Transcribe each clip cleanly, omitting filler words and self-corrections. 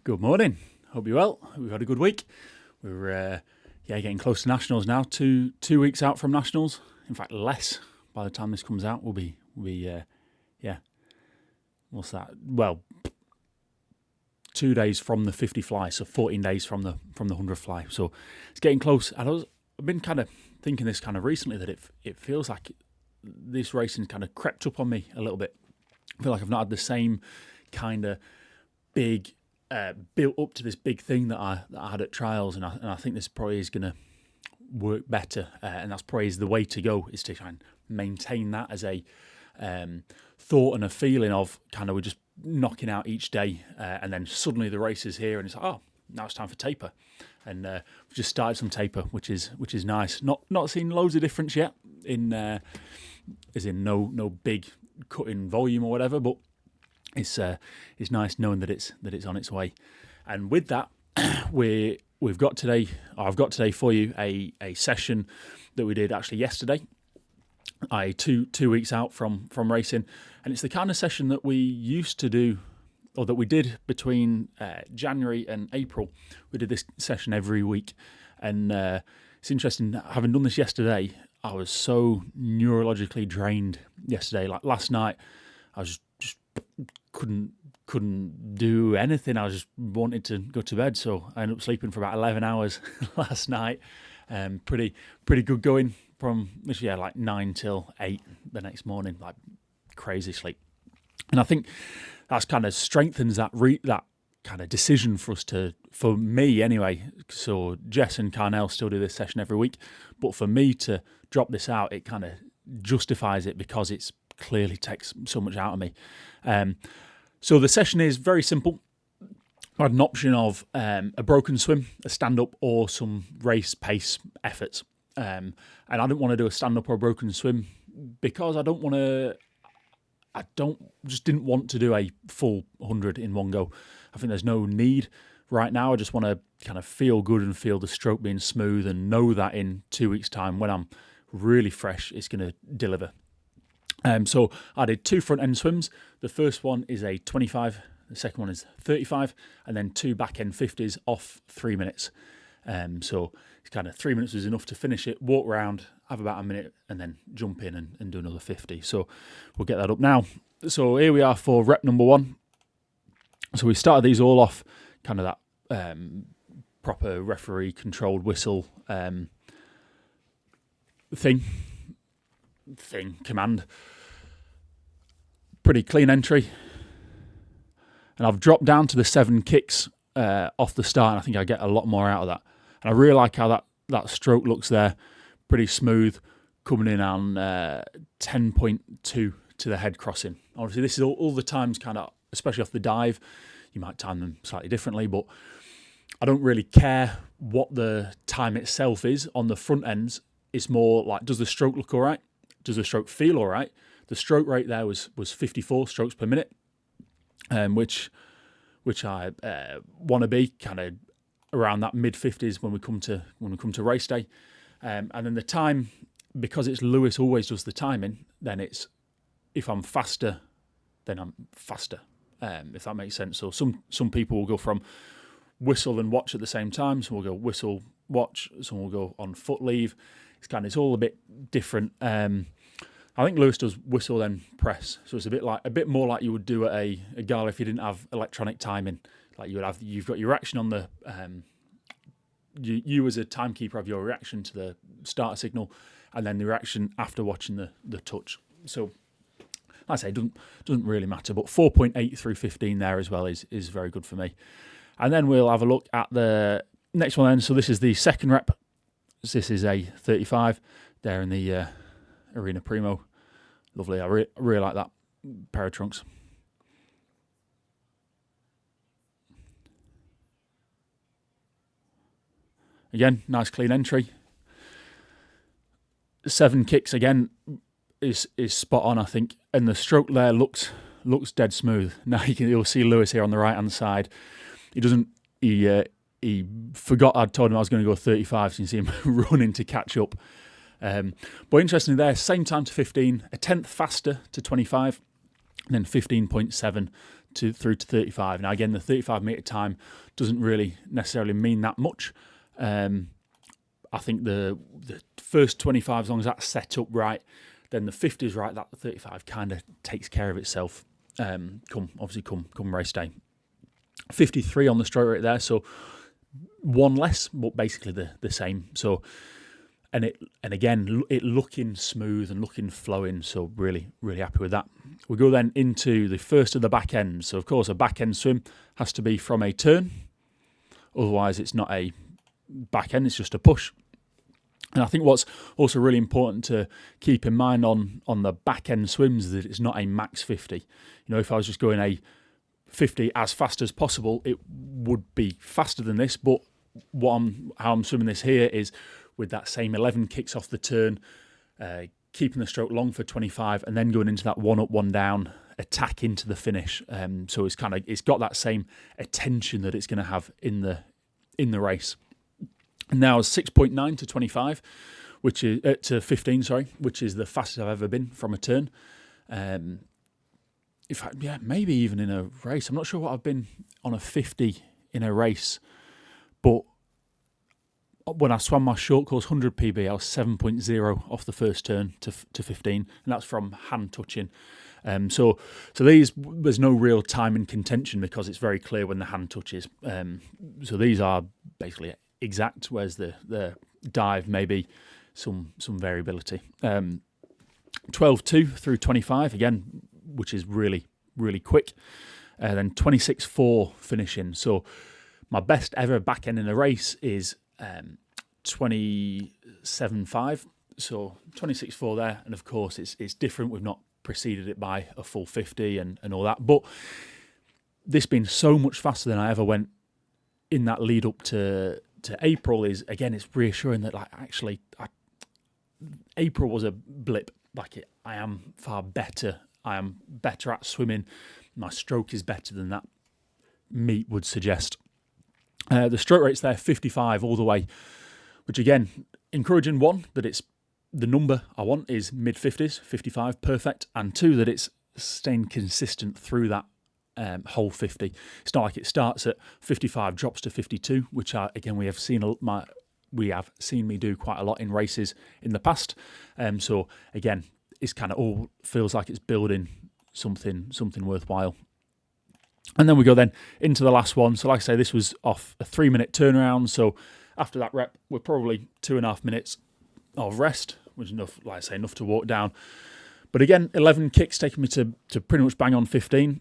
Good morning. Hope you're well. We've had a good week. We're getting close to nationals now. Two weeks out from nationals. In fact, less by the time this comes out. We'll be what's that? Well, 2 days from the 50 fly, so 14 days from the 100 fly. So it's getting close. I've been kind of thinking this kind of recently that it feels like this racing kind of crept up on me a little bit. I feel like I've not had the same kind of big built up to this big thing that I had at trials, and I think this probably is going to work better, and that's probably the way to go, is to try and maintain that as a thought and a feeling of kind of we're just knocking out each day, and then suddenly the race is here and it's like, oh, now it's time for taper, and we've just started some taper, which is nice. Not seen loads of difference yet in as in no big cut in volume or whatever, but it's nice knowing that it's on its way. And with that, I've got today for you a session that we did actually yesterday. Two weeks out from racing, and it's the kind of session that we used to do, or that we did between January and April. We did this session every week, and it's interesting. Having done this yesterday, I was so neurologically drained yesterday. Like last night, I was just couldn't do anything. I was just wanted to go to bed, so I ended up sleeping for about 11 hours last night. Pretty good going from like 9 till 8 the next morning, like crazy sleep. And I think that's kind of strengthens that kind of decision for me anyway. So Jess and Carnell still do this session every week, but for me to drop this out, it kind of justifies it because it's clearly takes so much out of me. So the session is very simple. I had an option of a broken swim, a stand-up, or some race pace efforts. And I didn't want to do a stand-up or a broken swim because I didn't want to do a full 100 in one go. I think there's no need right now. I just want to kind of feel good and feel the stroke being smooth and know that in 2 weeks' time, when I'm really fresh, it's going to deliver. So I did 2 front end swims. The first one is a 25, the second one is 35, and then 2 back end 50s off 3 minutes. So it's kind of 3 minutes was enough to finish it, walk around, have about a minute, and then jump in and do another 50. So we'll get that up now. So here we are for rep number 1. So we started these all off kind of that proper referee controlled whistle command. Pretty clean entry, and I've dropped down to the 7 kicks off the start, and I think I get a lot more out of that. And I really like how that stroke looks there, pretty smooth, coming in on 10.2 to the head crossing. Obviously this is all the times kind of, especially off the dive, you might time them slightly differently, but I don't really care what the time itself is on the front ends. It's more like, does the stroke look all right? Does the stroke feel all right? The stroke rate there was 54 strokes per minute, which I want to be kind of around that mid 50s when we come to race day, and then the time, because it's Lewis always does the timing. Then it's, if I'm faster, then I'm faster, if that makes sense. So some people will go from whistle and watch at the same time. Some will go whistle watch. Some will go on foot leave. It's all a bit different. I think Lewis does whistle then press, so it's a bit more like you would do at a gala if you didn't have electronic timing. Like you've got your reaction on the you as a timekeeper have your reaction to the starter signal, and then the reaction after watching the touch. So like I say, it doesn't really matter, but 4.8 through 15 there as well is very good for me. And then we'll have a look at the next one then. So this is the second rep. This is a 35 there in the Arena Primo. Lovely. I really like that pair of trunks. Again, nice clean entry. 7 kicks again is spot on, I think, and the stroke there looks dead smooth. Now you'll see Lewis here on the right hand side. He forgot I'd told him I was going to go 35, so you can see him running to catch up. But interestingly there, same time to 15, a tenth faster to 25, and then 15.7 through to 35. Now again, the 35 metre time doesn't really necessarily mean that much. I think the first 25, as long as that's set up right, then the 50 is right, that 35 kind of takes care of itself come race day. 53 on the stroke rate there, so one less, but basically the same. So, and again, it looking smooth and looking flowing, so really, really happy with that. We go then into the first of the back end. So of course, a back end swim has to be from a turn, otherwise it's not a back end, it's just a push. And I think what's also really important to keep in mind on the back end swims is that it's not a max 50. You know, if I was just going a 50 as fast as possible, it would be faster than this. But how I'm swimming this here is with that same 11 kicks off the turn, keeping the stroke long for 25, and then going into that one up, one down attack into the finish. So it's got that same attention that it's going to have in the race. And now 6.9 to 25, which is to 15, sorry, which is the fastest I've ever been from a turn. In fact, yeah, maybe even in a race. I'm not sure what I've been on a 50 in a race, but when I swam my short course 100 PB, I was 7.0 off the first turn to 15, and that's from hand touching. So there's no real time in contention because it's very clear when the hand touches. So these are basically exact, whereas the dive maybe some variability. 12.2 through 25 again, which is really, really quick. Then 26.4 finishing. So my best ever back end in a race is 27.5. So 26.4 there, and of course it's different. We've not preceded it by a full 50 and all that, but this being so much faster than I ever went in that lead up to April is, again, it's reassuring that April was a blip. I am far better. I am better at swimming. My stroke is better than that meet would suggest. The stroke rate's there, 55 all the way, which again, encouraging. One, that it's the number I want is mid-50s, 55, perfect. And two, that it's staying consistent through that whole 50. It's not like it starts at 55, drops to 52, which again we have seen me do quite a lot in races in the past. So again, it's kind of all feels like it's building something worthwhile. And then we go then into the last one. So like I say, this was off a 3-minute turnaround. So after that rep, we're probably 2.5 minutes of rest, which is enough, like I say, enough to walk down. But again, 11 kicks taking me to pretty much bang on 15.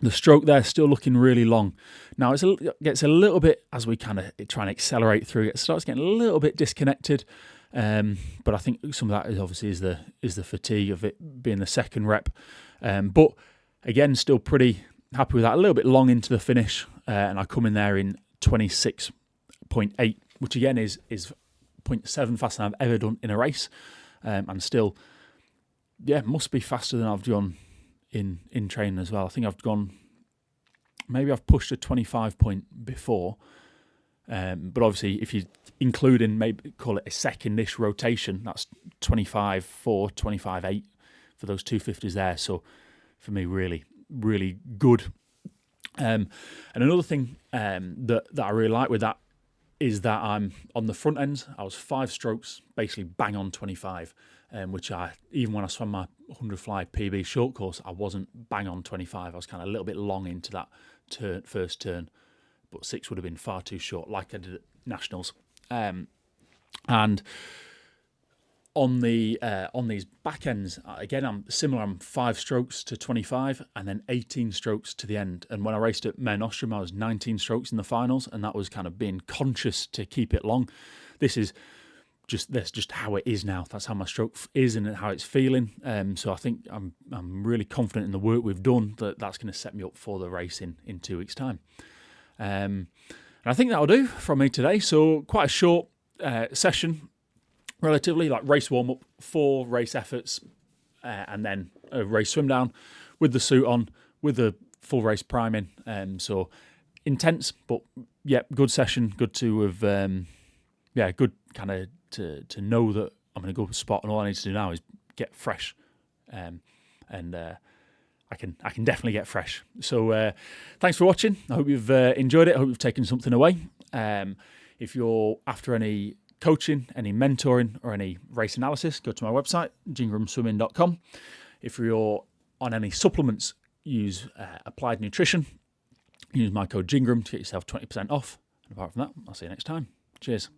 The stroke there still looking really long. Now it gets a little bit, as we kind of try and accelerate through, it starts getting a little bit disconnected. But I think some of that is obviously is the fatigue of it being the second rep. But again, still pretty happy with that. A little bit long into the finish, and I come in there in 26.8, which again is 0.7 faster than I've ever done in a race, and still, must be faster than I've done in training as well. I think maybe I've pushed a 25 point before, but obviously if you include in, maybe call it a second-ish rotation, that's 25.4, 25.8 for those 250s there. So for me, really, really good. And another thing that I really like with that is that I'm on the front end. I was 5 strokes, basically bang on 25, which even when I swam my 100 fly PB short course, I wasn't bang on 25. I was kind of a little bit long into that first turn, but 6 would have been far too short, like I did at Nationals. And on these back ends, again, I'm similar. I'm 5 strokes to 25 and then 18 strokes to the end. And when I raced at Mare Nostrum, I was 19 strokes in the finals, and that was kind of being conscious to keep it long. That's just how it is now. That's how my stroke is and how it's feeling. So I think I'm really confident in the work we've done that's going to set me up for the race in 2 weeks' time. And I think that'll do from me today. So quite a short session. Relatively, like race warm-up, 4 race efforts, and then a race swim down with the suit on, with the full race priming. So intense, but good session. Good to have, good kind of to know that I'm going to go to spot, and all I need to do now is get fresh. And I can definitely get fresh. So thanks for watching. I hope you've enjoyed it. I hope you've taken something away. If you're after any coaching, any mentoring, or any race analysis, go to my website, gingrumswimming.com. If you're on any supplements, use Applied Nutrition. Use my code Gingram to get yourself 20% off. And apart from that, I'll see you next time. Cheers.